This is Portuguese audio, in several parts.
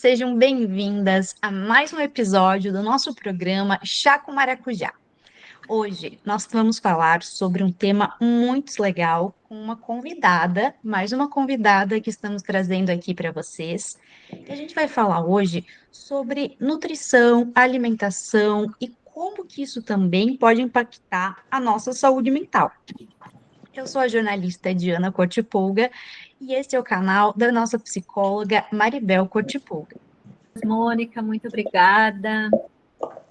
sejam bem-vindas a mais um episódio do nosso programa Chá com Maracujá. Hoje nós vamos falar sobre um tema muito legal com uma convidada, mais uma convidada que estamos trazendo aqui para vocês. E a gente vai falar hoje sobre nutrição, alimentação e como que isso também pode impactar a nossa saúde mental. Eu sou a jornalista Diana Cortipolga e esse é o canal da nossa psicóloga Maribel Cortipolga. Mônica, muito obrigada.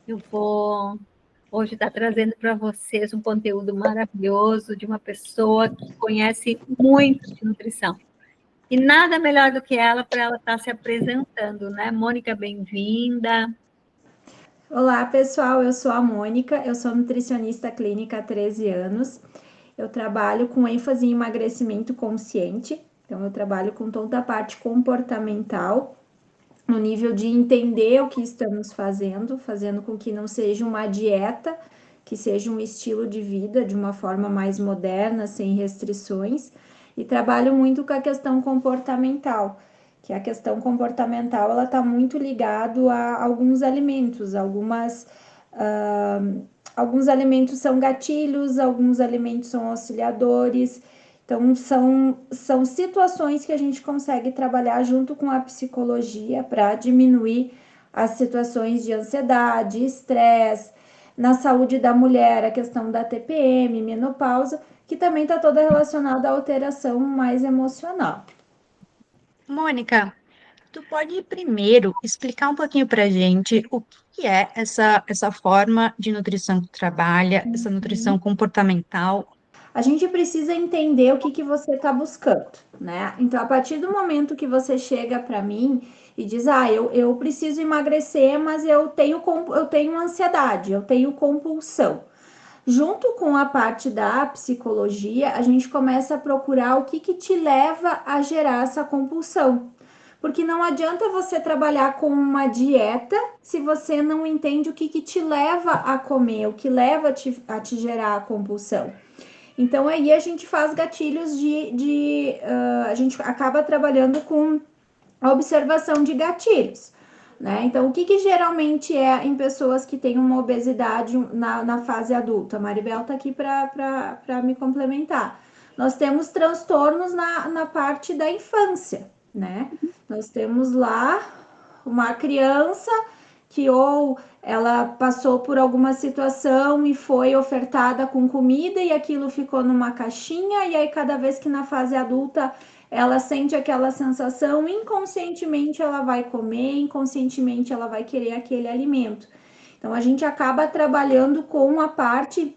Eu vou hoje estar trazendo para vocês um conteúdo maravilhoso de uma pessoa que conhece muito de nutrição. E nada melhor do que ela para ela estar se apresentando, né? Mônica, bem-vinda. Olá, pessoal, eu sou a Mônica, eu sou nutricionista clínica há 13 anos. Eu trabalho com ênfase em emagrecimento consciente, então eu trabalho com toda a parte comportamental, no nível de entender o que estamos fazendo com que não seja uma dieta, que seja um estilo de vida de uma forma mais moderna, sem restrições, e trabalho muito com a questão comportamental, que a questão comportamental ela está muito ligado a alguns alimentos, alguns alimentos são gatilhos, alguns alimentos são auxiliadores. Então, são situações que a gente consegue trabalhar junto com a psicologia para diminuir as situações de ansiedade, estresse, na saúde da mulher, a questão da TPM, menopausa, que também está toda relacionada à alteração mais emocional. Mônica, tu pode primeiro explicar um pouquinho para a gente o que é essa forma de nutrição que tu trabalha, essa nutrição comportamental? A gente precisa entender o que você está buscando, né? Então, a partir do momento que você chega para mim e diz, eu preciso emagrecer, mas eu tenho ansiedade, eu tenho compulsão. Junto com a parte da psicologia, a gente começa a procurar o que te leva a gerar essa compulsão. Porque não adianta você trabalhar com uma dieta se você não entende o que te leva a comer, o que leva a te gerar a compulsão. Então, aí a gente faz gatilhos a gente acaba trabalhando com a observação de gatilhos, né? Então, o que geralmente é em pessoas que têm uma obesidade na fase adulta? A Maribel tá aqui para me complementar. Nós temos transtornos na parte da infância, né? Nós temos lá uma criança que ou ela passou por alguma situação e foi ofertada com comida e aquilo ficou numa caixinha, e aí cada vez que na fase adulta ela sente aquela sensação, inconscientemente ela vai comer, inconscientemente ela vai querer aquele alimento. Então a gente acaba trabalhando com a parte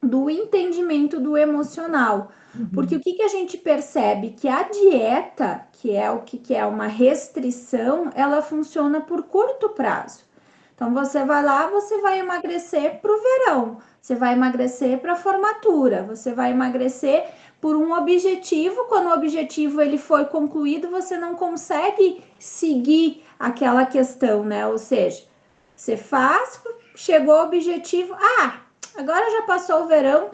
do entendimento do emocional. Porque o que a gente percebe? Que a dieta, que é o que é uma restrição, ela funciona por curto prazo. Então, você vai lá, você vai emagrecer para o verão, você vai emagrecer para a formatura, você vai emagrecer por um objetivo. Quando o objetivo ele foi concluído, você não consegue seguir aquela questão, né? Ou seja, você faz, chegou o objetivo, agora já passou o verão,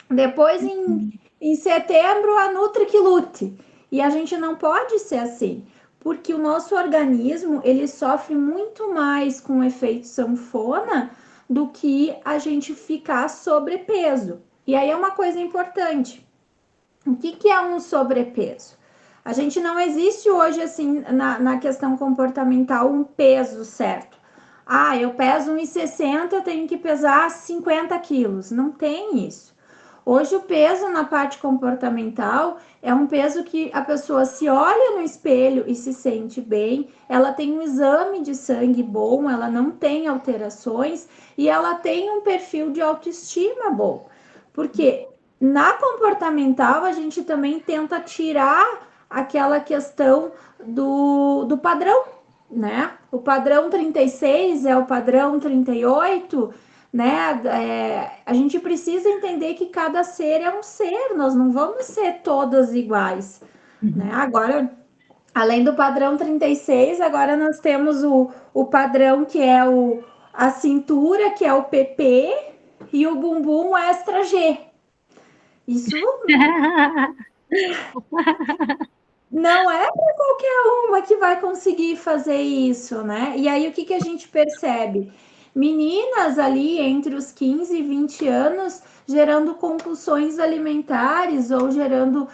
depois em setembro a Nutri que lute. E a gente não pode ser assim, porque o nosso organismo ele sofre muito mais com o efeito sanfona do que a gente ficar sobrepeso. E aí é uma coisa importante. O que é um sobrepeso? A gente não existe hoje assim na questão comportamental um peso certo. Eu peso 1,60, eu tenho que pesar 50 quilos. Não tem isso. Hoje o peso na parte comportamental é um peso que a pessoa se olha no espelho e se sente bem, ela tem um exame de sangue bom, ela não tem alterações e ela tem um perfil de autoestima bom. Porque na comportamental a gente também tenta tirar aquela questão do padrão, né? O padrão 36 é o padrão 38, né? A gente precisa entender que cada ser é um ser, nós não vamos ser todas iguais, né? Agora, além do padrão 36, agora nós temos o padrão que é a cintura, que é o PP, e o bumbum extra G. Isso Não é para qualquer uma que vai conseguir fazer isso, né? E aí o que a gente percebe? Meninas ali entre os 15 e 20 anos gerando compulsões alimentares ou gerando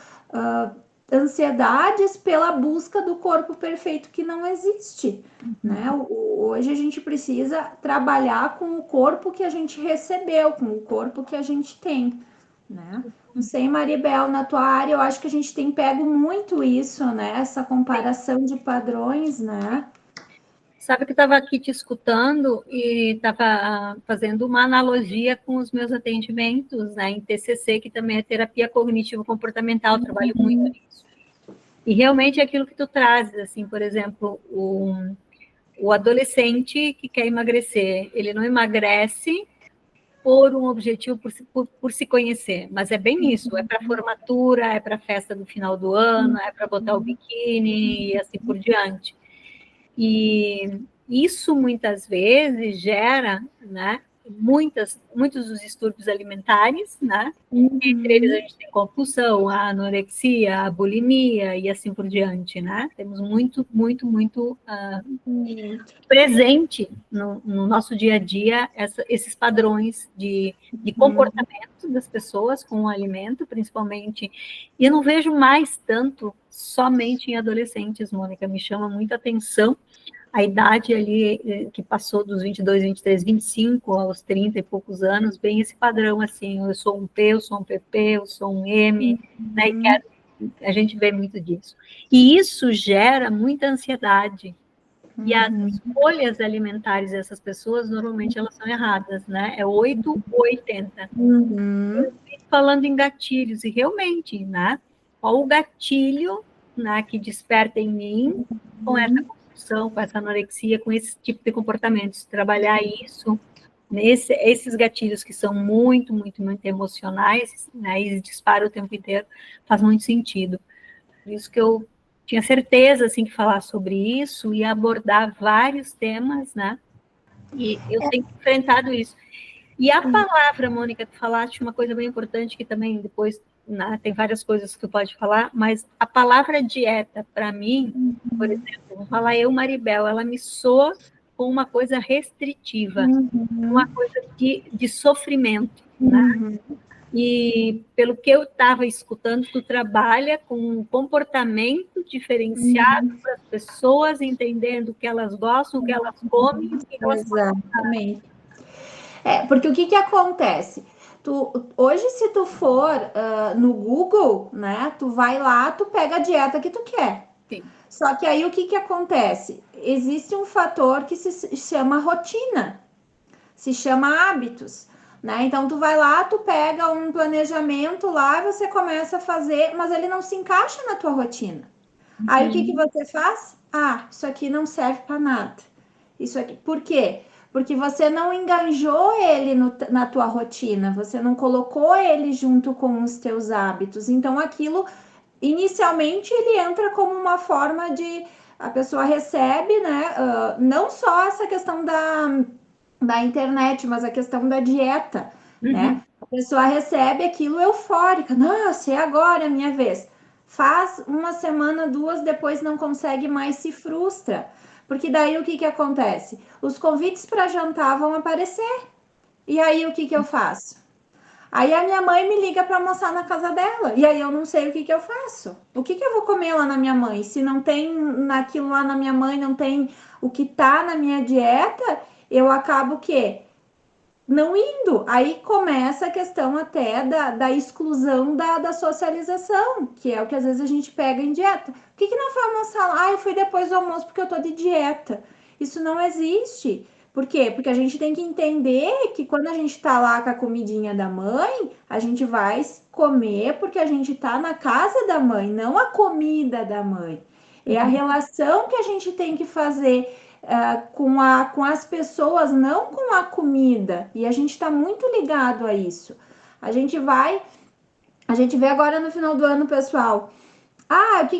ansiedades pela busca do corpo perfeito que não existe, né? Hoje a gente precisa trabalhar com o corpo que a gente recebeu, com o corpo que a gente tem, né? Não sei, Maribel, na tua área, eu acho que a gente tem pego muito isso, né? Essa comparação de padrões, né? Sabe que eu estava aqui te escutando e estava fazendo uma analogia com os meus atendimentos, né, em TCC, que também é terapia cognitivo-comportamental, trabalho muito nisso. E realmente é aquilo que tu trazes, assim, por exemplo, o adolescente que quer emagrecer, ele não emagrece por um objetivo, por se conhecer, mas é bem isso, é para formatura, é para festa do final do ano, é para botar o biquíni e assim por diante. E isso muitas vezes gera, né, muitos dos distúrbios alimentares, né? Entre eles a gente tem compulsão, a anorexia, a bulimia e assim por diante, né? Temos muito presente no nosso dia a dia esses padrões de comportamento das pessoas com o alimento, principalmente. E eu não vejo mais tanto somente em adolescentes, Mônica, me chama muita atenção a idade ali que passou dos 22, 23, 25 aos 30 e poucos anos, bem esse padrão, assim, eu sou um P, eu sou um PP, eu sou um M, né, e a gente vê muito disso. E isso gera muita ansiedade, e as escolhas alimentares dessas pessoas, normalmente, elas são erradas, né, é 8 ou 80. Falando em gatilhos, e realmente, né, qual o gatilho, né, que desperta em mim com essa com essa anorexia, com esse tipo de comportamentos, trabalhar isso, esses gatilhos que são muito emocionais, né, e disparam o tempo inteiro, faz muito sentido. Por isso que eu tinha certeza, assim, que falar sobre isso e abordar vários temas, né, e eu tenho enfrentado isso. E a palavra, Mônica, tu falaste uma coisa bem importante que também depois, né, tem várias coisas que tu pode falar, mas a palavra dieta, para mim, por exemplo, vou falar eu, Maribel, ela me soa com uma coisa restritiva, uma coisa de sofrimento, né? E pelo que eu estava escutando, tu trabalha com um comportamento diferenciado para as pessoas, entendendo o que elas gostam, o que elas comem, o que elas Exatamente. Porque o que acontece? Hoje, se tu for no Google, né, tu vai lá, tu pega a dieta que tu quer. Sim. Só que aí o que acontece? Existe um fator que se chama rotina, se chama hábitos, né? Então tu vai lá, tu pega um planejamento lá, você começa a fazer, mas ele não se encaixa na tua rotina. Aí o que você faz? Ah, isso aqui não serve para nada. Isso aqui. Por quê? Porque você não engajou ele na tua rotina, você não colocou ele junto com os teus hábitos. Então, aquilo, inicialmente, ele entra como uma forma de... A pessoa recebe, né? Não só essa questão da internet, mas a questão da dieta, né? A pessoa recebe aquilo eufórica. Nossa, é agora a minha vez. Faz uma semana, duas, depois não consegue mais, se frustra. Porque daí o que acontece? Os convites para jantar vão aparecer. E aí o que eu faço? Aí a minha mãe me liga para almoçar na casa dela. E aí eu não sei o que eu faço. O que eu vou comer lá na minha mãe? Se não tem naquilo lá na minha mãe, não tem o que tá na minha dieta, eu acabo o quê? Não indo. Aí começa a questão até da exclusão da socialização, que é o que às vezes a gente pega em dieta. Por que não foi almoçar lá? Ah, eu fui depois do almoço porque eu tô de dieta. Isso não existe. Por quê? Porque a gente tem que entender que quando a gente tá lá com a comidinha da mãe, a gente vai comer porque a gente tá na casa da mãe, não a comida da mãe. É a relação que a gente tem que fazer com as pessoas, não com a comida. E a gente está muito ligado a isso. A gente vê agora no final do ano, pessoal. Onde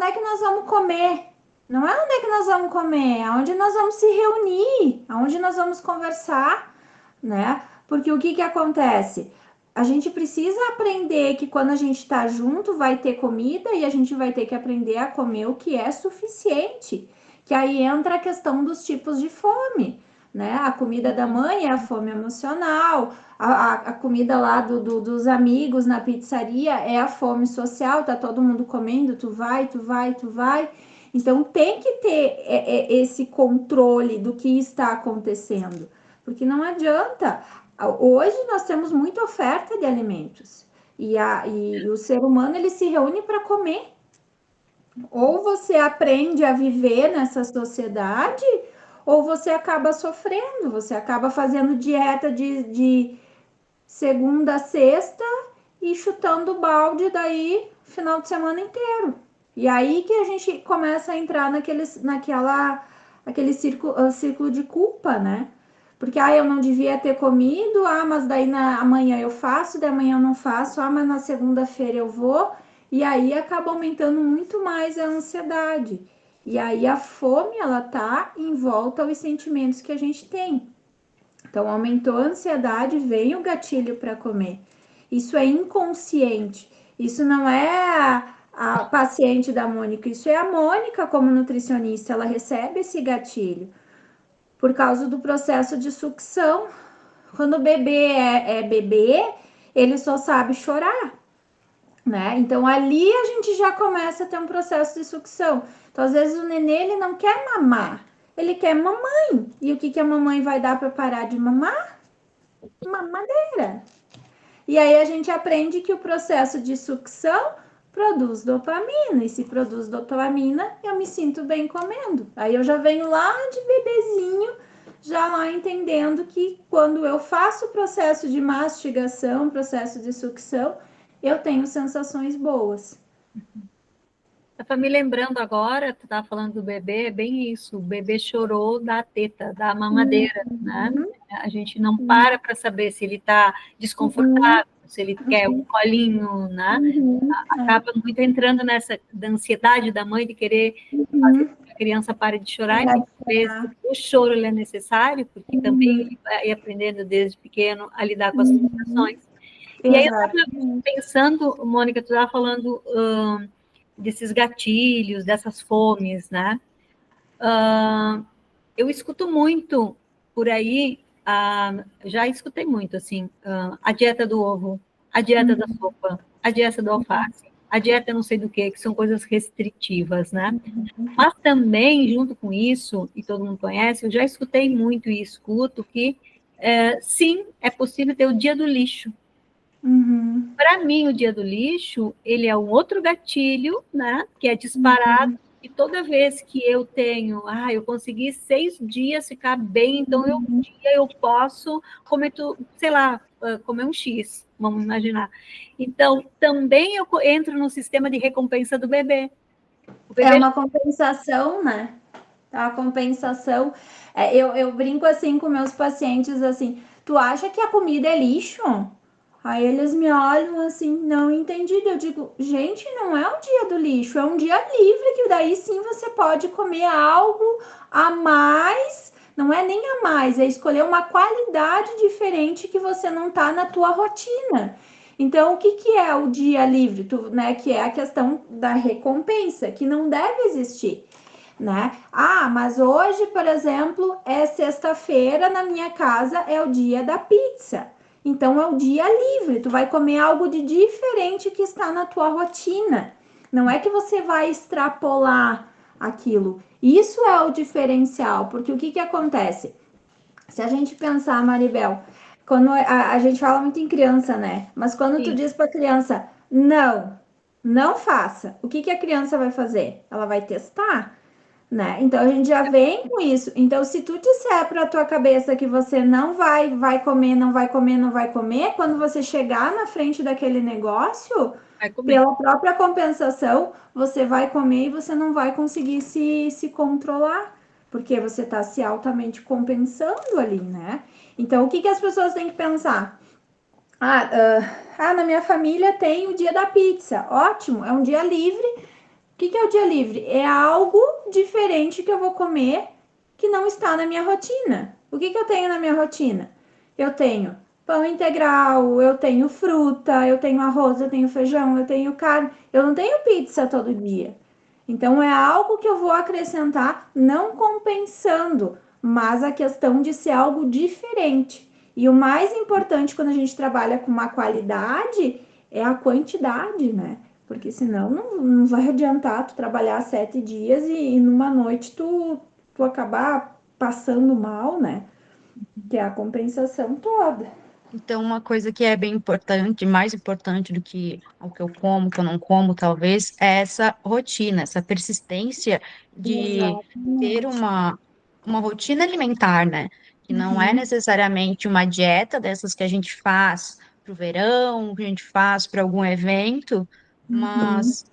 é que nós vamos comer? Não é onde é que nós vamos comer, é onde nós vamos se reunir, aonde nós vamos conversar, né? Porque o que acontece? a gente precisa aprender que quando a gente está junto vai ter comida e a gente vai ter que aprender a comer o que é suficiente. Que aí entra a questão dos tipos de fome, né? A comida da mãe é a fome emocional, a comida lá dos amigos na pizzaria é a fome social, tá todo mundo comendo, tu vai, tu vai, tu vai. Então tem que ter esse controle do que está acontecendo, porque não adianta. Hoje nós temos muita oferta de alimentos e o ser humano ele se reúne para comer. Ou você aprende a viver nessa sociedade, ou você acaba sofrendo, você acaba fazendo dieta de segunda a sexta e chutando balde daí final de semana inteiro. E aí que a gente começa a entrar aquele círculo de culpa, né? Porque eu não devia ter comido, mas daí amanhã eu faço, daí amanhã eu não faço, mas na segunda-feira eu vou, e aí acaba aumentando muito mais a ansiedade. E aí a fome, ela tá em volta aos sentimentos que a gente tem. Então, aumentou a ansiedade, vem o gatilho para comer. Isso é inconsciente. Isso não é a paciente da Mônica, isso é a Mônica como nutricionista. Ela recebe esse gatilho por causa do processo de sucção. Quando o bebê é bebê, ele só sabe chorar, né? Então ali a gente já começa a ter um processo de sucção. Então às vezes o nenê ele não quer mamar, ele quer mamãe. E o que a mamãe vai dar para parar de mamar? Mamadeira. E aí a gente aprende que o processo de sucção produz dopamina, e se produz dopamina, eu me sinto bem comendo. Aí eu já venho lá de bebezinho, já lá entendendo que quando eu faço o processo de mastigação, processo de sucção, eu tenho sensações boas. Tá me lembrando agora, tu estava falando do bebê, é bem isso, o bebê chorou da teta, da mamadeira, né? A gente não para saber se ele está desconfortável, se ele quer um colinho, né? Acaba muito entrando nessa da ansiedade da mãe de querer fazer com que a criança pare de chorar, e muitas vezes o choro ele é necessário, porque também ele vai aprendendo desde pequeno a lidar com as frustrações. E aí eu estava pensando, Mônica, tu estava falando desses gatilhos, dessas fomes, né? Eu escuto muito por aí, já escutei muito, assim, a dieta do ovo, a dieta da sopa, a dieta do alface, a dieta não sei do que são coisas restritivas, né? Mas também, junto com isso, e todo mundo conhece, eu já escutei muito e escuto que, sim, é possível ter o dia do lixo. Para mim, o dia do lixo, ele é um outro gatilho, né, que é disparado, e toda vez que eu tenho, eu consegui 6 dias ficar bem, então um dia eu posso comer, sei lá, comer um X, vamos imaginar. Então, também eu entro no sistema de recompensa do bebê. É uma compensação, né? A compensação. Eu brinco assim com meus pacientes, assim, tu acha que a comida é lixo? Aí eles me olham assim, não entendi. Eu digo, gente, não é o dia do lixo, é um dia livre, que daí sim você pode comer algo a mais. Não é nem a mais, é escolher uma qualidade diferente que você não tá na tua rotina. Então, o que é o dia livre? Né, que é a questão da recompensa, que não deve existir, né? Mas hoje, por exemplo, é sexta-feira, na minha casa é o dia da pizza. Então, é o dia livre, tu vai comer algo de diferente que está na tua rotina. Não é que você vai extrapolar aquilo. Isso é o diferencial, porque o que acontece? Se a gente pensar, Maribel, quando a gente fala muito em criança, né? Mas quando tu diz para a criança, não faça, o que a criança vai fazer? Ela vai testar, né? Então a gente já vem com isso. Então, se tu disser para tua cabeça que você não vai comer, não vai comer, não vai comer, quando você chegar na frente daquele negócio, pela própria compensação, você vai comer e você não vai conseguir se controlar, porque você está se altamente compensando ali, né? Então, o que as pessoas têm que pensar? Na minha família tem o dia da pizza. Ótimo, é um dia livre. O que é o dia livre? É algo diferente que eu vou comer que não está na minha rotina. O que eu tenho na minha rotina? Eu tenho pão integral, eu tenho fruta, eu tenho arroz, eu tenho feijão, eu tenho carne. Eu não tenho pizza todo dia. Então é algo que eu vou acrescentar, não compensando, mas a questão de ser algo diferente. E o mais importante quando a gente trabalha com uma qualidade é a quantidade, né? Porque senão não vai adiantar tu trabalhar 7 dias e numa noite tu acabar passando mal, né? Que é a compensação toda. Então, uma coisa que é bem importante, mais importante do que o que eu como, o que eu não como, talvez, é essa rotina, essa persistência de ter Exatamente. uma rotina alimentar, né? Que não é Uhum, necessariamente uma dieta dessas que a gente faz para o verão, que a gente faz para algum evento, uhum, mas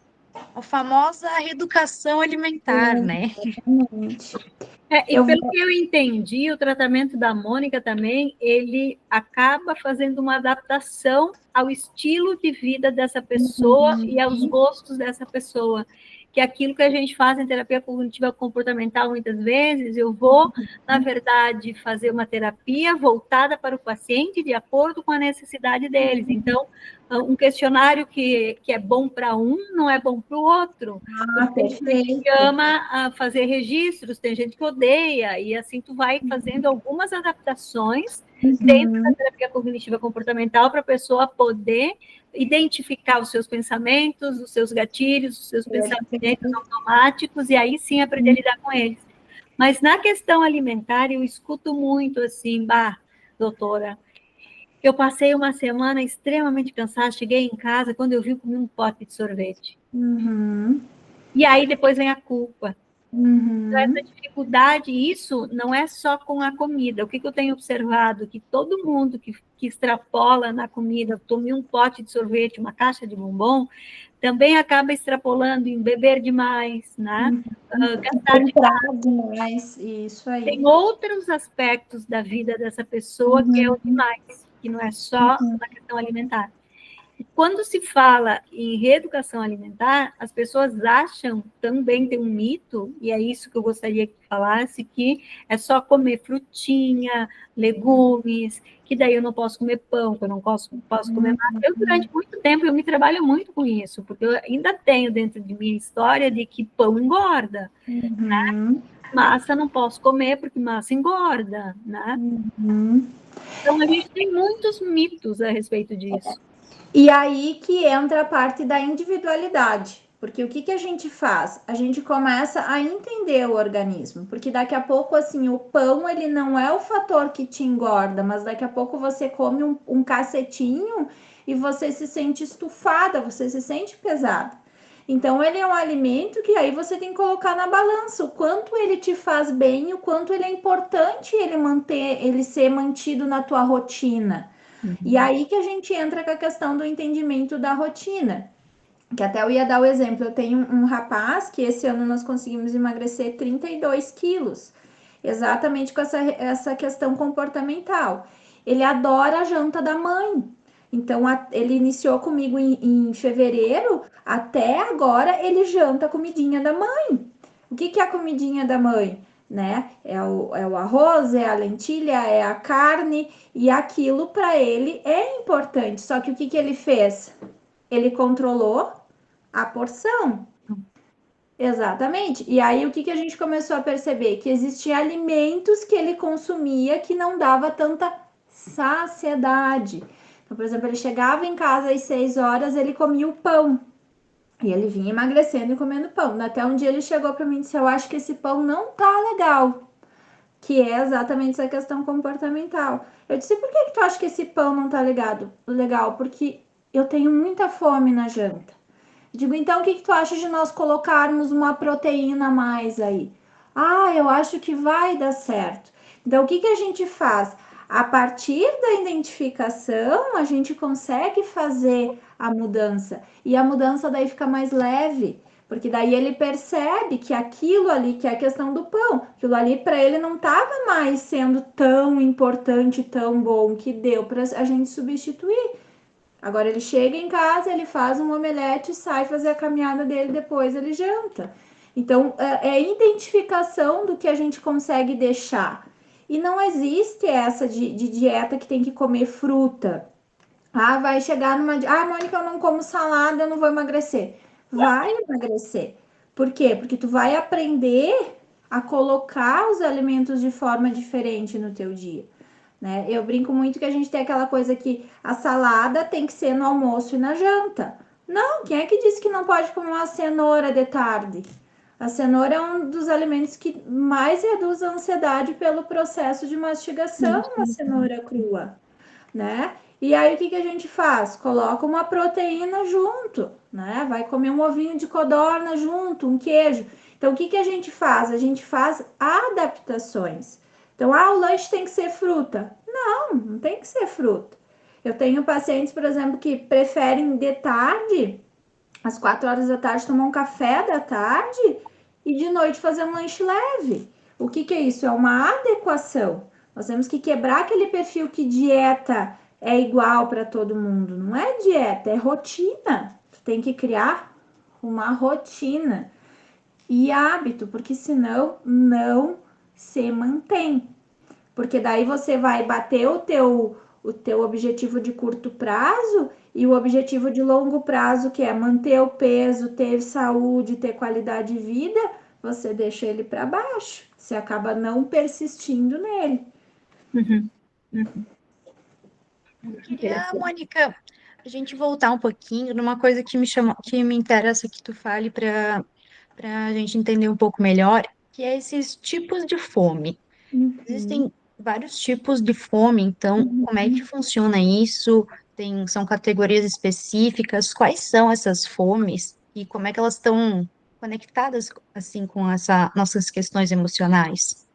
a famosa reeducação alimentar, né? exatamente. E Eu pelo vou. que eu entendi, o tratamento da Mônica também, ele acaba fazendo uma adaptação ao estilo de vida dessa pessoa e aos Uhum, gostos dessa pessoa. Que é aquilo que a gente faz em terapia cognitiva comportamental, muitas vezes, eu vou, na verdade, fazer uma terapia voltada para o paciente de acordo com a necessidade deles. Então, um questionário que é bom para um, não é bom para o outro. ah, Tem gente que perfeito. ama fazer registros, tem gente que odeia, e assim tu vai fazendo algumas adaptações dentro da Uhum, terapia cognitiva comportamental para a pessoa poder identificar os seus pensamentos, os seus gatilhos, os seus pensamentos perfeito. automáticos, e aí sim aprender a lidar com eles. Mas na questão alimentar, eu escuto muito assim, doutora, eu passei uma semana extremamente cansada, cheguei em casa, quando eu vi, eu comi um pote de sorvete. Uhum, E aí depois vem a culpa. Essa uhum, dificuldade, isso não é só com a comida. O que eu tenho observado? Que todo mundo que extrapola na comida, tome um pote de sorvete, uma caixa de bombom, também acaba extrapolando em beber demais, né? uhum. Gastar demais. Comprar demais, isso aí. Tem outros aspectos da vida dessa pessoa que é o Uhum, demais, que não é só na questão alimentar. Quando se fala em reeducação alimentar, as pessoas acham, também tem um mito, e é isso que eu gostaria que falasse, que é só comer frutinha, legumes, que daí eu não posso comer pão, que eu não posso comer massa. Eu, durante muito tempo, eu me trabalho muito com isso, porque eu ainda tenho dentro de minha história de que pão engorda. uhum, Massa não posso comer, porque massa engorda, né? uhum. Então, a gente tem muitos mitos a respeito disso. E aí que entra a parte da individualidade. Porque o que, que a gente faz? A gente começa a entender o organismo. Porque daqui a pouco, assim, o pão, ele não é o fator que te engorda, mas daqui a pouco você come um cacetinho e você se sente estufada, você se sente pesada. Então, ele é um alimento que aí você tem que colocar na balança o quanto ele te faz bem, o quanto ele é importante ele ser mantido na tua rotina. E Uhum. aí que a gente entra com a questão do entendimento da rotina. Que até eu ia dar o exemplo, eu tenho um rapaz que esse ano nós conseguimos emagrecer 32 quilos, exatamente com essa questão comportamental. Ele adora a janta da mãe. Então, ele iniciou comigo em fevereiro, até agora ele janta a comidinha da mãe. O que, que é a comidinha da mãe? Né? É o arroz, é a lentilha, é a carne, e aquilo para ele é importante. Só que o que, que ele fez? Ele controlou a porção. Exatamente. E aí o que, que a gente começou a perceber? Que existiam alimentos que ele consumia que não dava tanta saciedade. Então, por exemplo, ele chegava em casa às 6 horas, ele comia o pão. E ele vinha emagrecendo e comendo pão. Até um dia ele chegou para mim e disse: Eu acho que esse pão não tá legal. Que é exatamente essa questão comportamental. Eu disse: Por que, que tu acha que esse pão não tá legal? Porque eu tenho muita fome na janta. Digo, então o que, que tu acha de nós colocarmos uma proteína a mais aí? Ah, eu acho que vai dar certo. Então, o que, que a gente faz? A partir da identificação, a gente consegue fazer a mudança. E a mudança daí fica mais leve. Porque daí ele percebe que aquilo ali, que é a questão do pão, aquilo ali para ele não estava mais sendo tão importante, tão bom, que deu para a gente substituir. Agora ele chega em casa, ele faz um omelete, sai fazer a caminhada dele, depois ele janta. Então, é a identificação do que a gente consegue deixar. E não existe essa de dieta que tem que comer fruta. Ah, vai chegar numa... Ah, Mônica, eu não como salada, eu não vou emagrecer. Vai emagrecer. Por quê? Porque tu vai aprender a colocar os alimentos de forma diferente no teu dia, né? Eu brinco muito que a gente tem aquela coisa que a salada tem que ser no almoço e na janta. Não, quem é que disse que não pode comer uma cenoura de tarde? A cenoura é um dos alimentos que mais reduz a ansiedade pelo processo de mastigação, uma cenoura crua, né? E aí o que a gente faz? Coloca uma proteína junto, né? Vai comer um ovinho de codorna junto, um queijo. Então o que a gente faz? A gente faz adaptações. Então, o lanche tem que ser fruta. Não tem que ser fruta. Eu tenho pacientes, por exemplo, que preferem de tarde, às 4 horas da tarde, tomar um café da tarde e de noite fazer um lanche leve. O que é isso? É uma adequação. Nós temos que quebrar aquele perfil que dieta é igual para todo mundo. Não é dieta, é rotina. Tu tem que criar uma rotina e hábito, porque senão não se mantém. Porque daí você vai bater o teu objetivo de curto prazo e o objetivo de longo prazo, que é manter o peso, ter saúde, ter qualidade de vida, você deixa ele para baixo. Você acaba não persistindo nele. Eu queria, Mônica, a gente voltar um pouquinho numa coisa que que me interessa que tu fale para a gente entender um pouco melhor, que é esses tipos de fome. Existem vários tipos de fome, então como é que funciona isso? São categorias específicas? Quais são essas fomes e como é que elas estão conectadas assim com nossas questões emocionais?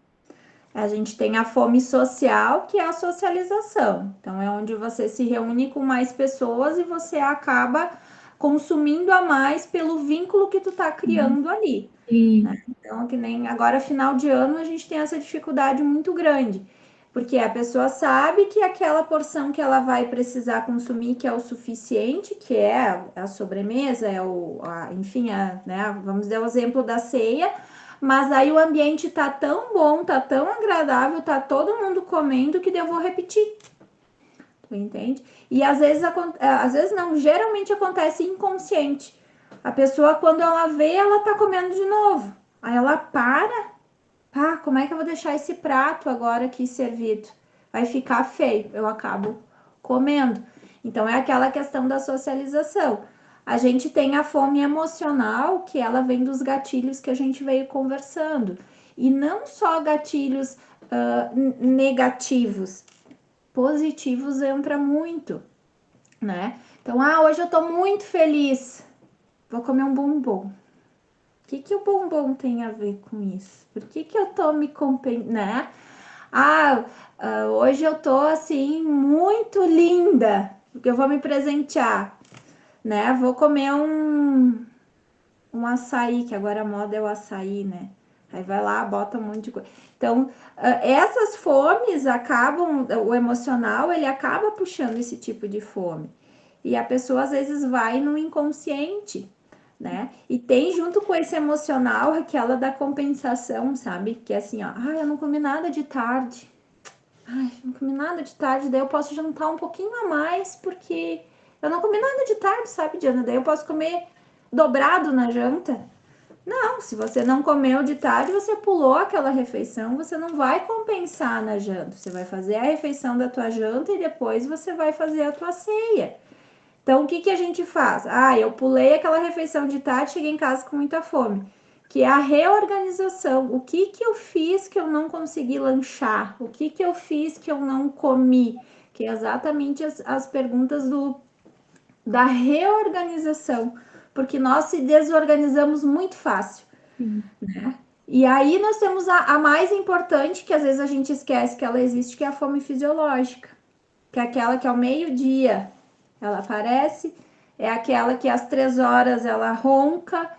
A gente tem a fome social, que é a socialização. Então, é onde você se reúne com mais pessoas e você acaba consumindo a mais pelo vínculo que tu tá criando ali. Né? Então, que nem agora, final de ano, a gente tem essa dificuldade muito grande. Porque a pessoa sabe que aquela porção que ela vai precisar consumir, que é o suficiente, que é a sobremesa, enfim, né, vamos dar o exemplo da ceia, mas aí o ambiente tá tão bom, tá tão agradável, tá todo mundo comendo que eu vou repetir. Tu entende? E às vezes não, geralmente acontece inconsciente. A pessoa, quando ela vê, ela tá comendo de novo. Aí ela para, como é que eu vou deixar esse prato agora aqui servido? Vai ficar feio, eu acabo comendo. Então é aquela questão da socialização. A gente tem a fome emocional, que ela vem dos gatilhos que a gente veio conversando. E não só gatilhos negativos, positivos entra muito, né? Então, hoje eu tô muito feliz, vou comer um bombom. O que o bombom tem a ver com isso? Por que eu tô me compensando, né? Hoje eu tô assim muito linda, porque eu vou me presentear, né? Vou comer um açaí, que agora a moda é o açaí, né? Aí vai lá, bota um monte de coisa. Então, essas fomes acabam, o emocional, ele acaba puxando esse tipo de fome. E a pessoa às vezes vai no inconsciente, né? E tem junto com esse emocional aquela da compensação, sabe? Que é assim, ó, eu não comi nada de tarde. Não comi nada de tarde, daí eu posso jantar um pouquinho a mais, porque eu não comi nada de tarde, sabe, Diana? Daí eu posso comer dobrado na janta. Não, se você não comeu de tarde, você pulou aquela refeição, você não vai compensar na janta. Você vai fazer a refeição da tua janta e depois você vai fazer a tua ceia. Então, o que a gente faz? Eu pulei aquela refeição de tarde, cheguei em casa com muita fome. Que é a reorganização. O que eu fiz que eu não consegui lanchar? O que eu fiz que eu não comi? Que é exatamente as perguntas da reorganização. Porque nós se desorganizamos muito fácil. Né? E aí nós temos a mais importante, que às vezes a gente esquece que ela existe, que é a fome fisiológica. Que é aquela que ao meio-dia ela aparece, é aquela que às 3 horas ela ronca,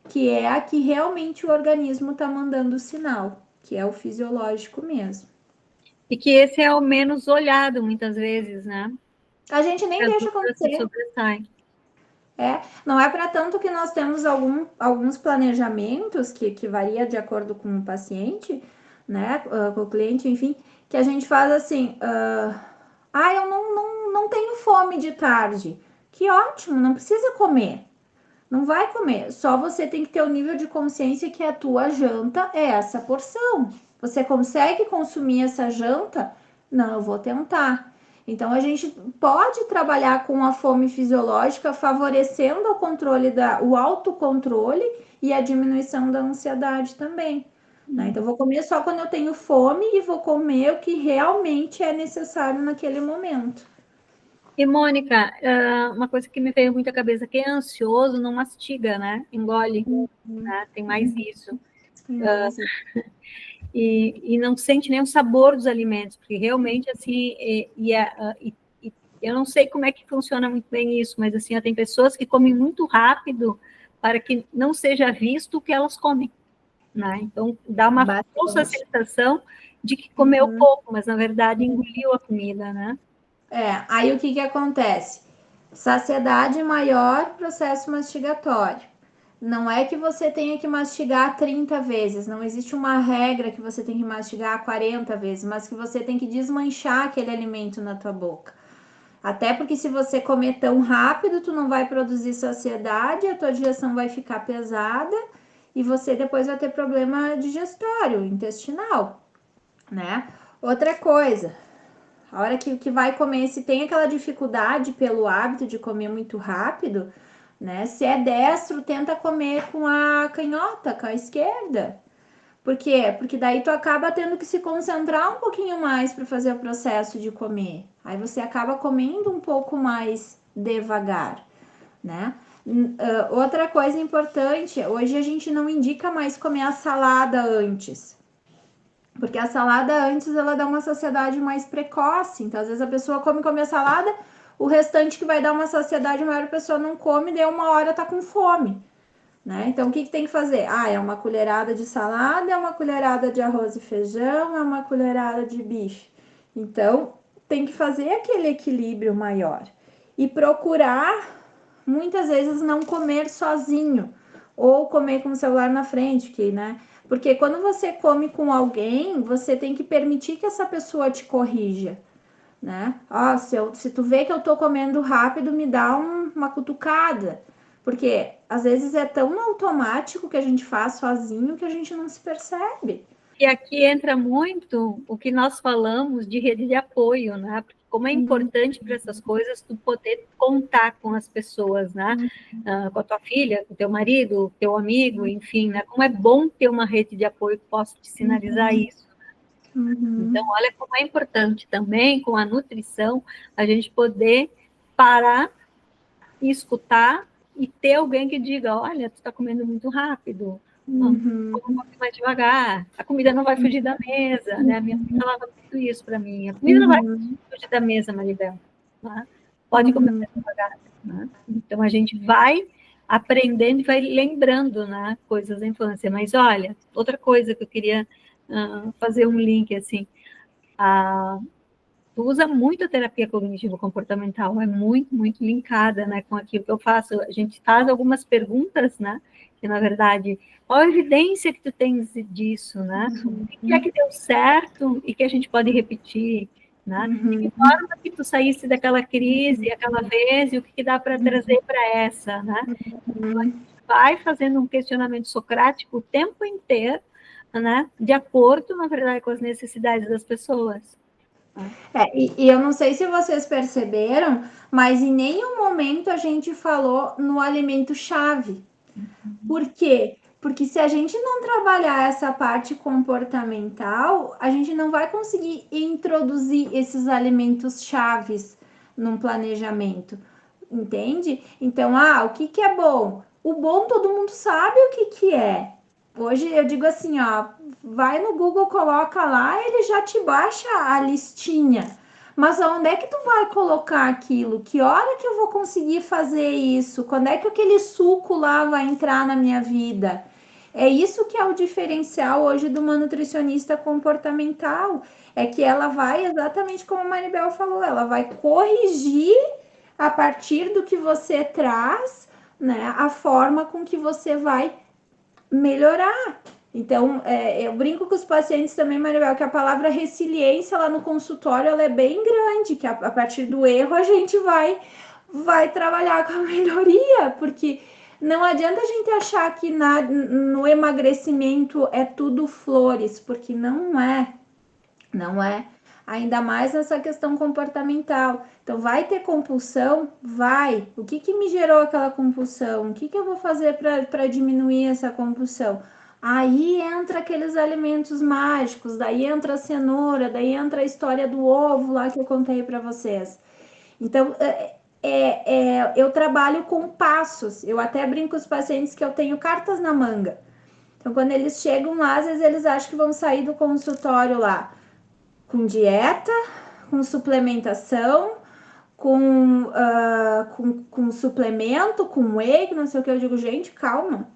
que é a que realmente o organismo está mandando o sinal, que é o fisiológico mesmo. E que esse é o menos olhado muitas vezes, né? A gente nem deixa acontecer. Não é para tanto que nós temos alguns planejamentos que varia de acordo com o paciente, né, com o cliente, enfim, que a gente faz assim, eu não tenho fome de tarde. Que ótimo, não precisa comer. Não vai comer, só você tem que ter o nível de consciência que a tua janta é essa porção. Você consegue consumir essa janta? Não, eu vou tentar. Então a gente pode trabalhar com a fome fisiológica, favorecendo o controle o autocontrole e a diminuição da ansiedade também. Né? Então eu vou comer só quando eu tenho fome e vou comer o que realmente é necessário naquele momento. E, Mônica, uma coisa que me veio muito à cabeça, quem é ansioso não mastiga, né? Engole, né? Tem mais isso. E não sente nem o sabor dos alimentos, porque realmente, assim, eu não sei como é que funciona muito bem isso, mas, assim, tem pessoas que comem muito rápido para que não seja visto o que elas comem, né? Então, dá uma falsa sensação de que comeu pouco, mas, na verdade, engoliu a comida, né? Aí o que acontece? Saciedade maior, processo mastigatório. Não é que você tenha que mastigar 30 vezes, não existe uma regra que você tem que mastigar 40 vezes, mas que você tem que desmanchar aquele alimento na tua boca. Até porque se você comer tão rápido, tu não vai produzir saciedade, a tua digestão vai ficar pesada e você depois vai ter problema digestório, intestinal, né? Outra coisa, a hora que vai comer, se tem aquela dificuldade pelo hábito de comer muito rápido, né? Se é destro, tenta comer com a canhota, com a esquerda. Por quê? Porque daí tu acaba tendo que se concentrar um pouquinho mais para fazer o processo de comer. Aí você acaba comendo um pouco mais devagar, né? Outra coisa importante, hoje a gente não indica mais comer a salada antes. Porque a salada antes ela dá uma saciedade mais precoce. Então, às vezes a pessoa come a salada, o restante que vai dar uma saciedade maior, a pessoa não come, deu uma hora tá com fome. Né? Então, o que tem que fazer? É uma colherada de salada, é uma colherada de arroz e feijão, é uma colherada de bife. Então, tem que fazer aquele equilíbrio maior. E procurar, muitas vezes, não comer sozinho. Ou comer com o celular na frente, né? Porque quando você come com alguém, você tem que permitir que essa pessoa te corrija. Né? Se tu vê que eu tô comendo rápido, me dá uma cutucada. Porque às vezes é tão automático que a gente faz sozinho que a gente não se percebe. E aqui entra muito o que nós falamos de rede de apoio, né? Porque como é importante para essas coisas tu poder contar com as pessoas, né? Com a tua filha, com o teu marido, teu amigo, enfim, né? Como é bom ter uma rede de apoio que possa te sinalizar isso. Então, olha como é importante também, com a nutrição, a gente poder parar e escutar e ter alguém que diga, olha, tu está comendo muito rápido, come um pouco mais devagar, a comida não vai fugir da mesa, né? A minha mãe falava muito isso para mim, a comida não vai fugir da mesa, Maribel, né? Pode comer mais devagar, né? Então, a gente vai aprendendo e vai lembrando, né, coisas da infância. Mas, olha, outra coisa que eu queria fazer um link, assim, tu usa muito a terapia cognitivo-comportamental, é muito, muito linkada, né, com aquilo que eu faço. A gente faz algumas perguntas, né, que, na verdade, qual a evidência que tu tens disso, né? O que é que deu certo e que a gente pode repetir, né? De que forma que tu saísse daquela crise aquela vez e o que dá para trazer para essa, né? Então, a gente vai fazendo um questionamento socrático o tempo inteiro, né, de acordo, na verdade, com as necessidades das pessoas. E eu não sei se vocês perceberam, mas em nenhum momento a gente falou no alimento-chave. Por quê? Porque se a gente não trabalhar essa parte comportamental, a gente não vai conseguir introduzir esses alimentos chaves num planejamento, entende? Então, o que é bom? O bom todo mundo sabe o que é. Hoje eu digo assim, vai no Google, coloca lá, ele já te baixa a listinha. Mas aonde é que tu vai colocar aquilo? Que hora que eu vou conseguir fazer isso? Quando é que aquele suco lá vai entrar na minha vida? É isso que é o diferencial hoje de uma nutricionista comportamental. É que ela vai, exatamente como a Maribel falou, ela vai corrigir a partir do que você traz, né, a forma com que você vai melhorar. Então, eu brinco com os pacientes também, Maribel, que a palavra resiliência lá no consultório, ela é bem grande, que a partir do erro a gente vai trabalhar com a melhoria, porque não adianta a gente achar que no emagrecimento é tudo flores, porque não é, não é. Ainda mais nessa questão comportamental. Então, vai ter compulsão? Vai. O que me gerou aquela compulsão? O que eu vou fazer para diminuir essa compulsão? Aí entra aqueles alimentos mágicos, daí entra a cenoura, daí entra a história do ovo lá que eu contei para vocês. Então, eu trabalho com passos. Eu até brinco com os pacientes que eu tenho cartas na manga. Então, quando eles chegam lá, às vezes eles acham que vão sair do consultório lá com dieta, com suplementação, com suplemento, com whey, não sei o que. Eu digo, gente, calma.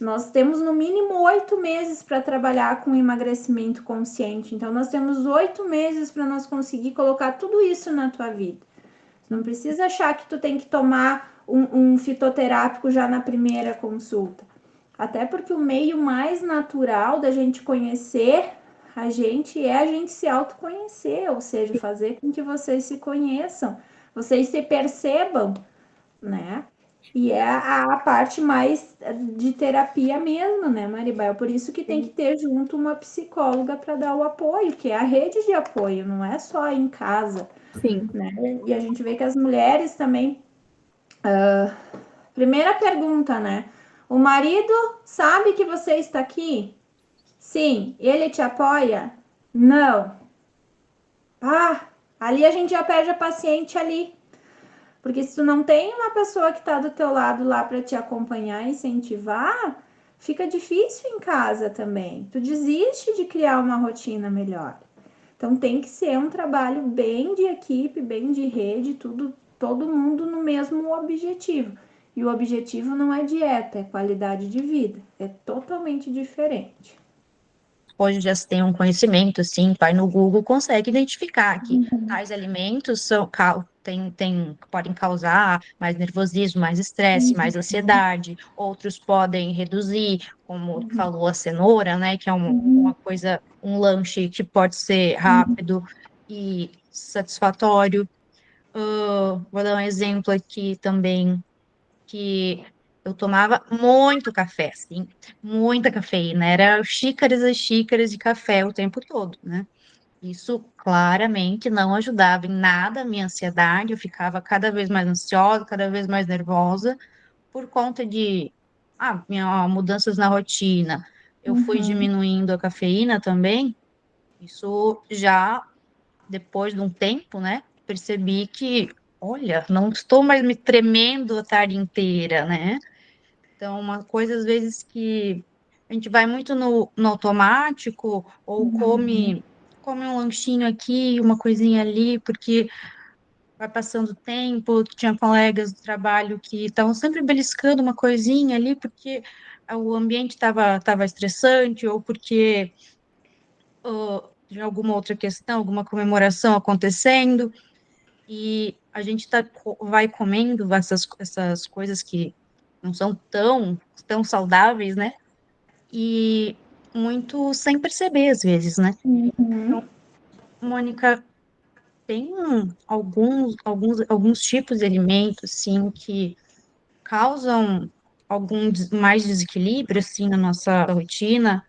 Nós temos no mínimo 8 meses para trabalhar com emagrecimento consciente. Então, nós temos 8 meses para nós conseguir colocar tudo isso na tua vida. Não precisa achar que tu tem que tomar um fitoterápico já na primeira consulta. Até porque o meio mais natural da gente conhecer a gente é a gente se autoconhecer, ou seja, fazer com que vocês se conheçam, vocês se percebam, né? E é a parte mais de terapia mesmo, né, Maribel? Por isso que tem que ter junto uma psicóloga para dar o apoio, que é a rede de apoio, não é só em casa. Sim. Né? E a gente vê que as mulheres também. Primeira pergunta, né? O marido sabe que você está aqui? Sim. Ele te apoia? Não. Ah, ali a gente já perde a paciente ali. Porque se tu não tem uma pessoa que está do teu lado lá para te acompanhar e incentivar, fica difícil em casa também. Tu desiste de criar uma rotina melhor. Então tem que ser um trabalho bem de equipe, bem de rede, todo mundo no mesmo objetivo. E o objetivo não é dieta, é qualidade de vida. É totalmente diferente. Hoje já se tem um conhecimento, assim, vai no Google, consegue identificar que tais alimentos podem causar mais nervosismo, mais estresse, mais ansiedade, outros podem reduzir, como falou a cenoura, né, que é uma coisa, um lanche que pode ser rápido e satisfatório. Vou dar um exemplo aqui também, que eu tomava muito café, assim, muita cafeína, era xícaras e xícaras de café o tempo todo, né? Isso claramente não ajudava em nada a minha ansiedade, eu ficava cada vez mais ansiosa, cada vez mais nervosa, por conta de mudanças na rotina. Eu fui Uhum. diminuindo a cafeína também, isso já depois de um tempo, né? Percebi que, olha, não estou mais me tremendo a tarde inteira, né? Então, uma coisa às vezes que a gente vai muito no automático ou come um lanchinho aqui, uma coisinha ali, porque vai passando o tempo. Tinha colegas do trabalho que estavam sempre beliscando uma coisinha ali porque o ambiente estava estressante ou porque de alguma outra questão, alguma comemoração acontecendo, e a gente vai comendo essas coisas que não são tão saudáveis, né? E muito sem perceber, às vezes, né? Então, Uhum. Mônica, tem alguns tipos de alimentos, sim, que causam mais desequilíbrio, assim, na nossa rotina.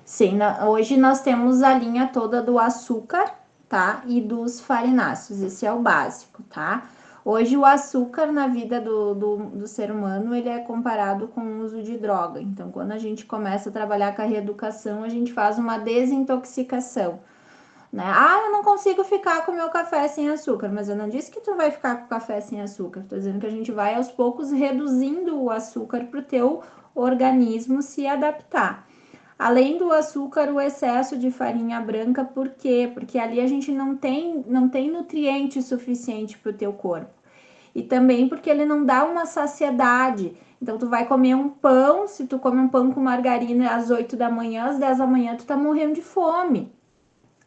Sim, hoje nós temos a linha toda do açúcar, tá? E dos farináceos, esse é o básico, tá? Hoje o açúcar na vida do ser humano, ele é comparado com o uso de droga. Então, quando a gente começa a trabalhar com a reeducação, a gente faz uma desintoxicação, né? Ah, eu não consigo ficar com o meu café sem açúcar, mas eu não disse que tu vai ficar com o café sem açúcar. Tô dizendo que a gente vai aos poucos reduzindo o açúcar para o teu organismo se adaptar. Além do açúcar, o excesso de farinha branca, por quê? Porque ali a gente não tem nutriente suficiente para o teu corpo. E também porque ele não dá uma saciedade. Então, tu vai comer um pão, se tu come um pão com margarina às 8 da manhã, às 10 da manhã, tu tá morrendo de fome.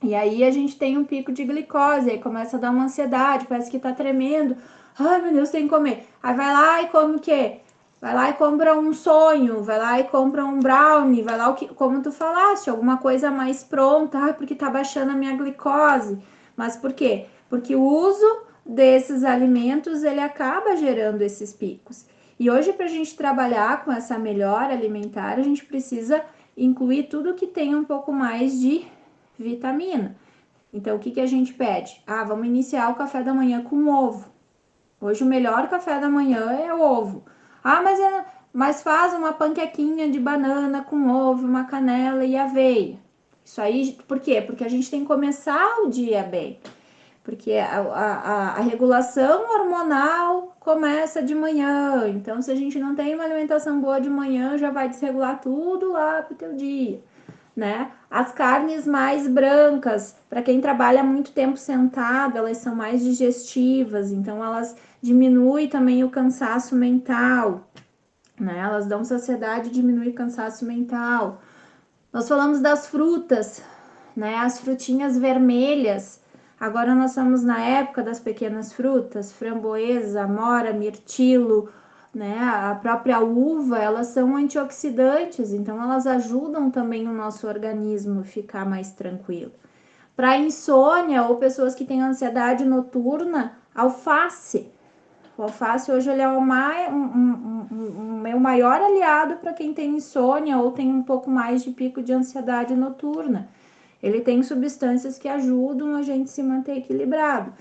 E aí a gente tem um pico de glicose, aí começa a dar uma ansiedade, parece que tá tremendo. Ai, meu Deus, tem que comer. Aí vai lá e come o quê? vai lá e compra um sonho, vai lá e compra um brownie, vai lá, como tu falaste, alguma coisa mais pronta, porque tá baixando a minha glicose. Mas por quê? Porque o uso desses alimentos, ele acaba gerando esses picos. E hoje, para a gente trabalhar com essa melhora alimentar, a gente precisa incluir tudo que tem um pouco mais de vitamina. Então, o que a gente pede? Vamos iniciar o café da manhã com ovo. Hoje o melhor café da manhã é ovo. Mas faz uma panquequinha de banana com ovo, uma canela e aveia. Isso aí, por quê? Porque a gente tem que começar o dia bem. Porque a regulação hormonal começa de manhã. Então, se a gente não tem uma alimentação boa de manhã, já vai desregular tudo lá pro teu dia, né? As carnes mais brancas, para quem trabalha muito tempo sentado, elas são mais digestivas, então elas diminuem também o cansaço mental, né? Elas dão saciedade e diminuem o cansaço mental. Nós falamos das frutas, né? As frutinhas vermelhas. Agora nós estamos na época das pequenas frutas, framboesa, amora, mirtilo, né? A própria uva, elas são antioxidantes, então elas ajudam também o nosso organismo a ficar mais tranquilo. Para insônia ou pessoas que têm ansiedade noturna, alface. O alface hoje ele é o meu maior aliado para quem tem insônia ou tem um pouco mais de pico de ansiedade noturna. Ele tem substâncias que ajudam a gente se manter equilibrado.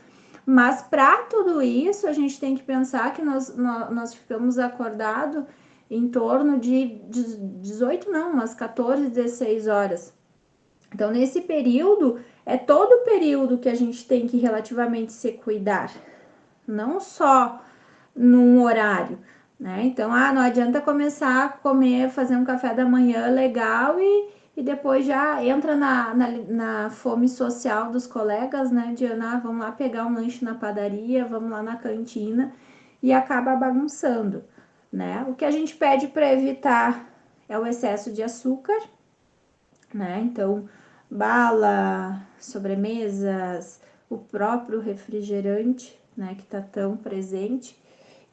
Mas para tudo isso, a gente tem que pensar que nós ficamos acordados em torno de 18, não, umas 14, 16 horas. Então, nesse período, é todo o período que a gente tem que relativamente se cuidar. Não só num horário, né? Então, não adianta começar a comer, fazer um café da manhã legal e depois já entra na fome social dos colegas, né? De vamos lá pegar um lanche na padaria, vamos lá na cantina e acaba bagunçando, né? O que a gente pede para evitar é o excesso de açúcar, né? Então, bala, sobremesas, o próprio refrigerante, né? Que tá tão presente.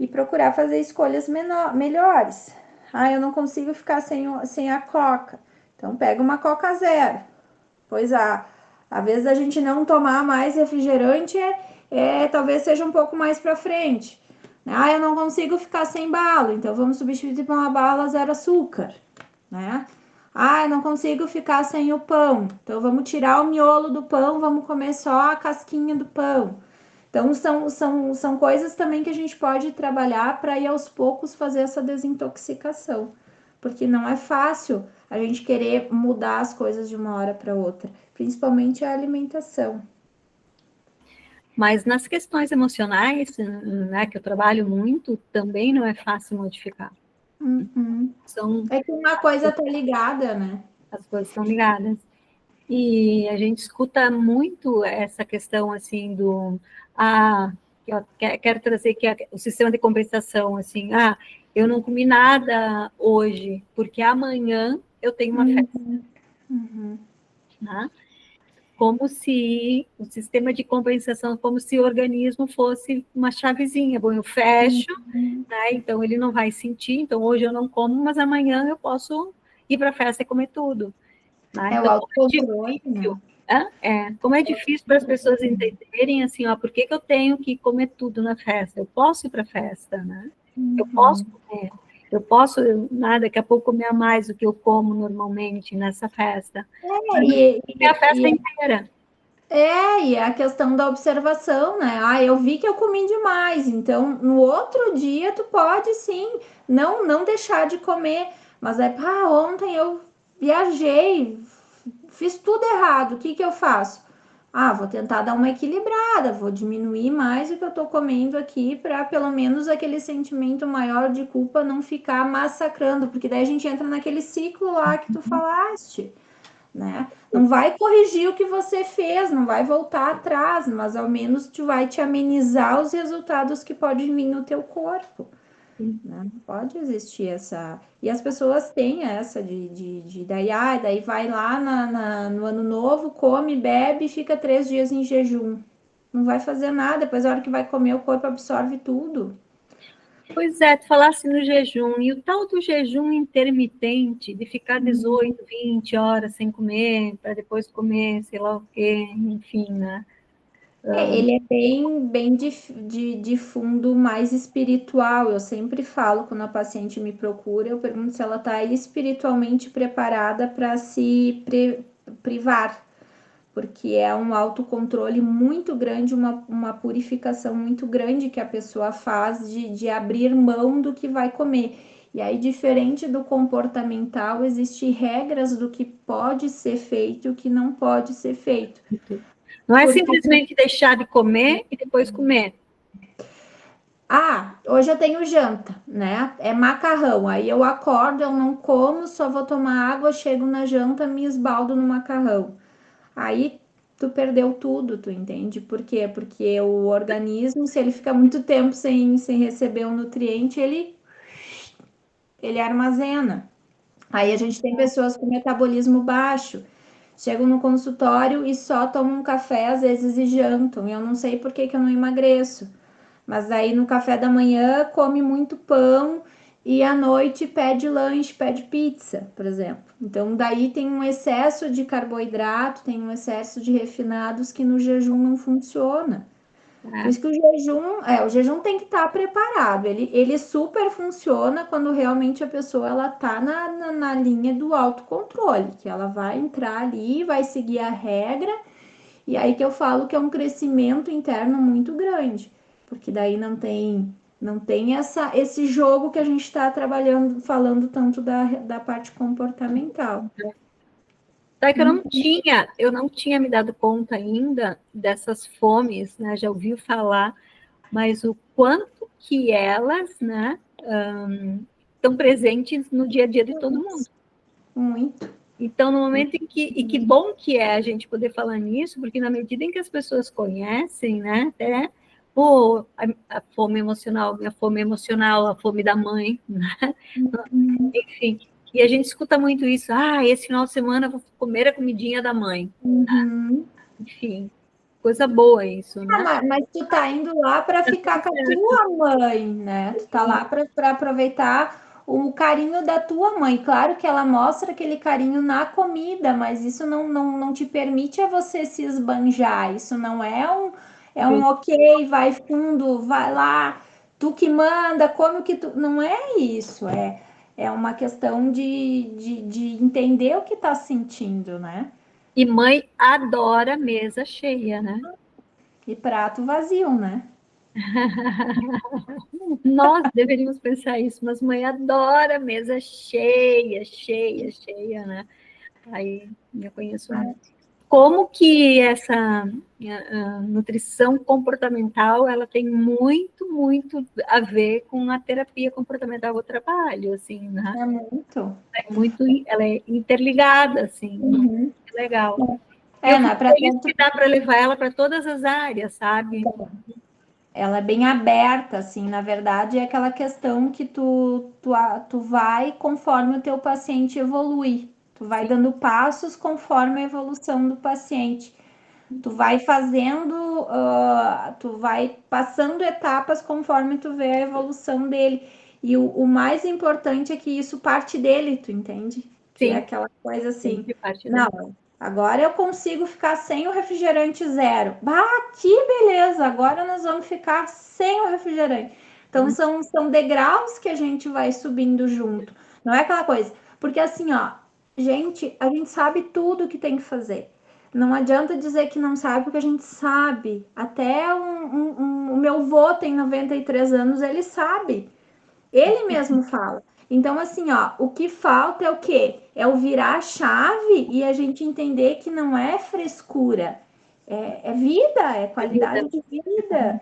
E procurar fazer escolhas melhores. Eu não consigo ficar sem a Coca. Então, pega uma Coca Zero. Pois às vezes a gente não tomar mais refrigerante talvez seja um pouco mais para frente. Eu não consigo ficar sem bala, então vamos substituir por uma bala zero açúcar, né? Eu não consigo ficar sem o pão, então vamos tirar o miolo do pão, vamos comer só a casquinha do pão. Então, são coisas também que a gente pode trabalhar para ir aos poucos fazer essa desintoxicação, porque não é fácil a gente querer mudar as coisas de uma hora para outra, principalmente a alimentação. Mas nas questões emocionais, né, que eu trabalho muito, também não é fácil modificar. Uhum. É que uma coisa está ligada, né? As coisas estão ligadas. E a gente escuta muito essa questão, assim, que eu quero trazer que o sistema de compensação, assim, eu não comi nada hoje, porque amanhã eu tenho uma festa. Uhum. Né? Como se o sistema de compensação, como se o organismo fosse uma chavezinha. Bom, eu fecho, né? Então ele não vai sentir, então hoje eu não como, mas amanhã eu posso ir para a festa e comer tudo. Né? Então, o autocontrole, né? Como é difícil para as pessoas entenderem assim, por que eu tenho que comer tudo na festa? Eu posso ir para a festa, né? Eu posso comer. Eu posso, daqui a pouco, comer mais do que eu como normalmente nessa festa. E a festa inteira. E a questão da observação, né? Eu vi que eu comi demais, então no outro dia tu pode sim não deixar de comer, mas ontem eu viajei, fiz tudo errado, o que eu faço? Vou tentar dar uma equilibrada, vou diminuir mais o que eu tô comendo aqui para pelo menos aquele sentimento maior de culpa não ficar massacrando, porque daí a gente entra naquele ciclo lá que tu falaste, né? Não vai corrigir o que você fez, não vai voltar atrás, mas ao menos tu vai te amenizar os resultados que podem vir no teu corpo. Né? Não pode existir essa. E as pessoas têm essa daí vai lá no ano novo, come, bebe e fica 3 dias em jejum. Não vai fazer nada, depois a hora que vai comer, o corpo absorve tudo. Pois é, tu falasse no jejum, e o tal do jejum intermitente, de ficar 18, 20 horas sem comer, para depois comer, sei lá o quê, enfim, né? Ele é bem de fundo mais espiritual. Eu sempre falo quando a paciente me procura, eu pergunto se ela está espiritualmente preparada para se privar, porque é um autocontrole muito grande, uma purificação muito grande que a pessoa faz de abrir mão do que vai comer. E aí, diferente do comportamental, existem regras do que pode ser feito e o que não pode ser feito. Não é Porque simplesmente deixar de comer e depois comer. hoje eu tenho janta, né? É macarrão. Aí eu acordo, eu não como, só vou tomar água, chego na janta, me esbaldo no macarrão. Aí tu perdeu tudo, tu entende? Por quê? Porque o organismo, se ele fica muito tempo sem receber o nutriente, ele armazena. Aí a gente tem pessoas com metabolismo baixo, chegam no consultório e só tomam um café às vezes e jantam. E eu não sei por que que eu não emagreço. Mas aí no café da manhã come muito pão e à noite pede lanche, pede pizza, por exemplo. Então daí tem um excesso de carboidrato, tem um excesso de refinados que no jejum não funciona. Por isso que o jejum tem que estar preparado. Ele super funciona quando realmente a pessoa ela tá na linha do autocontrole, que ela vai entrar ali, vai seguir a regra, e aí que eu falo que é um crescimento interno muito grande, porque daí não tem esse jogo que a gente está trabalhando, falando tanto da parte comportamental. Só que eu não tinha me dado conta ainda dessas fomes, né? Já ouvi falar, mas o quanto que elas, né, estão presentes no dia a dia de todo mundo. Muito. Então, no momento em que, e que bom que é a gente poder falar nisso, porque na medida em que as pessoas conhecem, né, até a fome emocional, minha fome emocional, a fome da mãe, né? Enfim, e a gente escuta muito isso, esse final de semana eu vou comer a comidinha da mãe. Uhum. Enfim, coisa boa isso, né? Mas tu tá indo lá para ficar com a tua mãe, né? Tu tá lá para aproveitar o carinho da tua mãe. Claro que ela mostra aquele carinho na comida, mas isso não te permite a você se esbanjar. Isso não é um ok, vai fundo, vai lá, tu que manda, come o que tu. Não é isso, é uma questão de entender o que tá sentindo, né? E mãe adora mesa cheia, né? E prato vazio, né? Nós deveríamos pensar isso, mas mãe adora mesa cheia, cheia, cheia, né? Aí eu conheço muito. Como que essa a nutrição comportamental, ela tem muito, muito a ver com a terapia comportamental que eu trabalho, assim, né? É muito. Ela é interligada, assim, Uhum. legal. Eu Não fico é para feliz tanto. que dá para levar ela para todas as áreas, sabe? Ela é bem aberta, assim, na verdade é aquela questão que tu vai conforme o teu paciente evolui, tu vai Sim. dando passos conforme a evolução do paciente, tu vai fazendo, tu vai passando etapas conforme tu vê a evolução dele, e o mais importante é que isso parte dele, tu entende? Que é Sim, aquela coisa assim, sempre parte dela. não, agora eu consigo ficar sem o refrigerante zero. Que beleza! Agora nós vamos ficar sem o refrigerante. Então são degraus que a gente vai subindo junto. Não é aquela coisa. Porque assim, ó, a gente sabe tudo que tem que fazer. Não adianta dizer que não sabe, porque a gente sabe. Até o meu vô tem 93 anos, ele sabe. Ele mesmo fala. Então, assim, ó, o que falta é o quê? É o virar a chave e a gente entender que não é frescura, é vida, é qualidade de vida.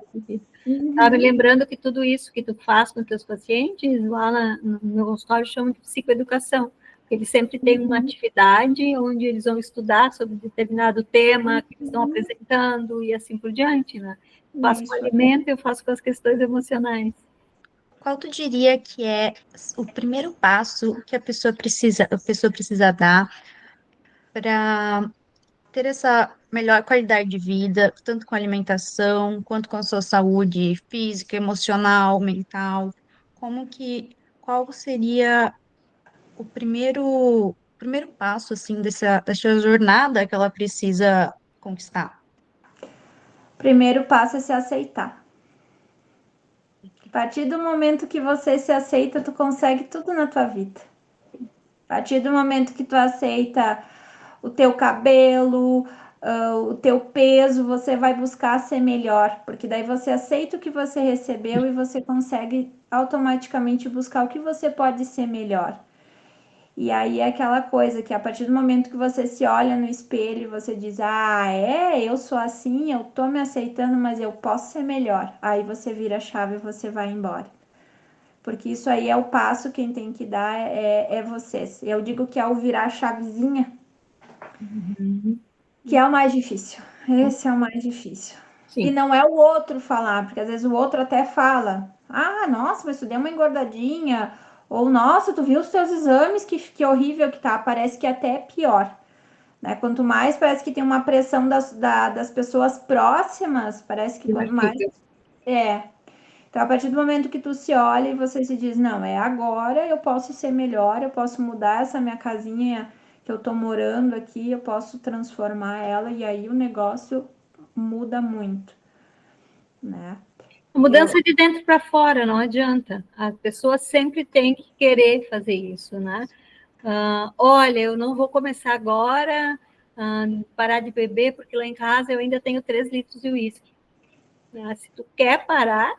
Sabe, lembrando que tudo isso que tu faz com teus pacientes, lá no meu consultório, chama de psicoeducação. Eles sempre têm uma atividade onde eles vão estudar sobre determinado tema que eles estão apresentando e assim por diante, né? Faço com Isso. alimento, eu faço com as questões emocionais. Qual tu diria que é o primeiro passo que a pessoa precisa dar para ter essa melhor qualidade de vida, tanto com a alimentação quanto com a sua saúde física, emocional, mental? qual seria o primeiro passo, assim, dessa jornada que ela precisa conquistar? Primeiro passo é se aceitar. A partir do momento que você se aceita, tu consegue tudo na tua vida. A partir do momento que tu aceita o teu cabelo, o teu peso, você vai buscar ser melhor, porque daí você aceita o que você recebeu e você consegue automaticamente buscar o que você pode ser melhor. E aí é aquela coisa que a partir do momento que você se olha no espelho e você diz, eu sou assim, eu tô me aceitando, mas eu posso ser melhor. Aí você vira a chave e você vai embora. Porque isso aí é o passo, quem tem que dar é vocês. Eu digo que é o virar a chavezinha, que é o mais difícil. Esse é o mais difícil. Sim. E não é o outro falar, porque às vezes o outro até fala, nossa, mas tu deu uma engordadinha, ou nossa, tu viu os teus exames, que horrível que tá, parece que até é pior. Né? Quanto mais parece que tem uma pressão das pessoas próximas, parece que quanto mais... Então, a partir do momento que tu se olha e você se diz, não, é agora, eu posso ser melhor, eu posso mudar essa minha casinha que eu tô morando aqui, eu posso transformar ela, e aí o negócio muda muito, né? Mudança de dentro para fora, não adianta. A pessoa sempre tem que querer fazer isso, né? Olha, eu não vou começar agora, parar de beber, porque lá em casa eu ainda tenho 3 litros de uísque. Se tu quer parar,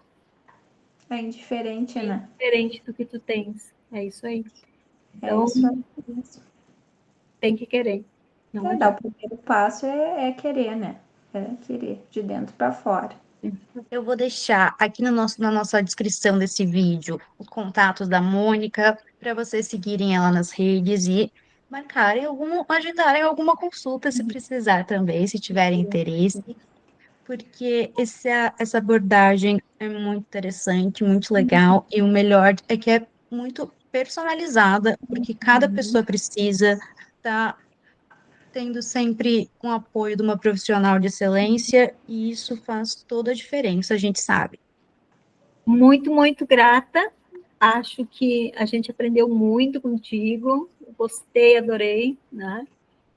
é indiferente, né? diferente do que tu tens. É isso aí. Então, isso aí. Tem que querer. Não Dar o adianta. primeiro passo é querer, né? É querer, de dentro para fora. Eu vou deixar aqui na nossa descrição desse vídeo os contatos da Mônica para vocês seguirem ela nas redes e agendarem alguma consulta se precisar também, se tiverem interesse, porque essa abordagem é muito interessante, muito legal, e o melhor é que é muito personalizada, porque cada pessoa precisa estar tendo sempre um apoio de uma profissional de excelência, e isso faz toda a diferença, a gente sabe. Muito, muito grata. Acho que a gente aprendeu muito contigo. Gostei, adorei, né?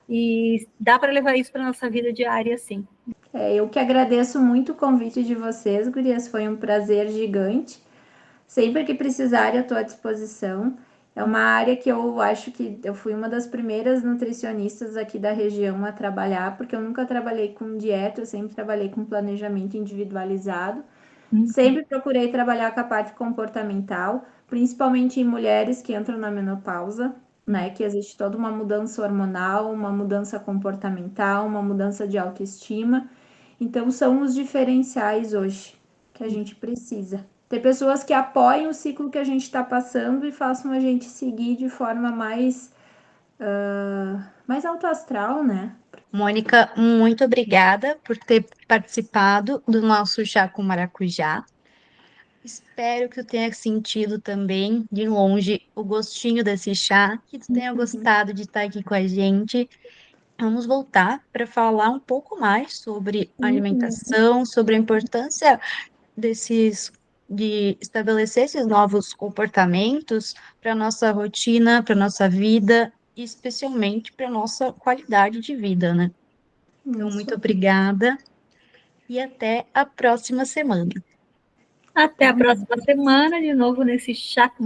E dá para levar isso para a nossa vida diária, sim. Eu que agradeço muito o convite de vocês, gurias, foi um prazer gigante. Sempre que precisarem, eu estou à disposição. É uma área que eu acho que eu fui uma das primeiras nutricionistas aqui da região a trabalhar, porque eu nunca trabalhei com dieta, eu sempre trabalhei com planejamento individualizado. Sempre procurei trabalhar com a parte comportamental, principalmente em mulheres que entram na menopausa, né? Que existe toda uma mudança hormonal, uma mudança comportamental, uma mudança de autoestima. Então, são os diferenciais hoje que a gente precisa. Ter pessoas que apoiem o ciclo que a gente está passando e façam a gente seguir de forma mais alto astral, né? Mônica, muito obrigada por ter participado do nosso Chá com Maracujá. Espero que tu tenha sentido também, de longe, o gostinho desse chá, que tu tenha gostado de estar aqui com a gente. Vamos voltar para falar um pouco mais sobre alimentação, sobre a importância de estabelecer esses novos comportamentos para a nossa rotina, para a nossa vida, e especialmente para a nossa qualidade de vida, né? Então, muito obrigada e até a próxima semana. Até a próxima semana, de novo nesse chá com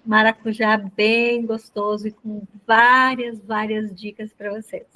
maracujá bem gostoso e com várias, várias dicas para vocês.